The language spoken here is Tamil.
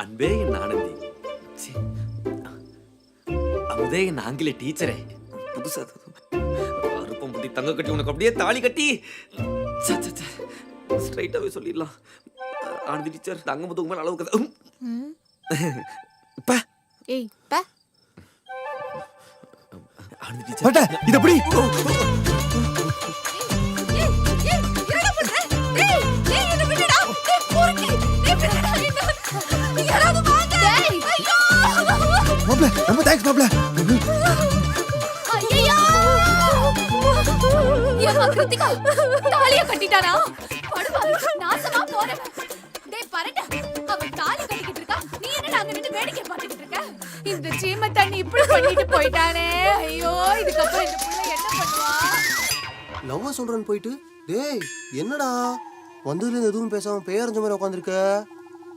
அன்பே என் ஆனந்தி, ச்சீ. அமுதே என் ஆங்கில டீச்சரே, புதுசா அருப்பம் புத்தி தங்க கட்டி உனக்கு அப்படியே தாலி கட்டி ஸ்ட்ரைட்டாவே சொல்லிடலாம். ஆனந்தி டீச்சர் தங்க முதுகு மேல அளவுக்கு ஏய் பா ஆனந்தி டீச்சர் இது எப்படி மாப்ள ரொம்ப தேங்க்ஸ் மாப்ள. ஐயோ ஏமா கிருத்திகா தாலிய கட்டிட்டானா? படுபாவி நாசமா போறே. டேய் பரட்ட, அவன் தாலி கட்டிக்கிட்டு இருக்கா, நீ என்னடா அங்க நின்னு வேடிக்கை பார்த்துட்டு இருக்க? இந்த சீம தண்ணி இப்படி பண்ணிட்டு போயிட்டானே. ஐயோ இதுக்கப்புறம் இந்த புள்ள என்ன பண்ணுவா? லவ்வ சொல்றேன்னு போயிட்டு டேய் என்னடா வந்ததுல எதுவும் பேசாம பேரஞ்ச மாதிரி உட்காந்துருக்க.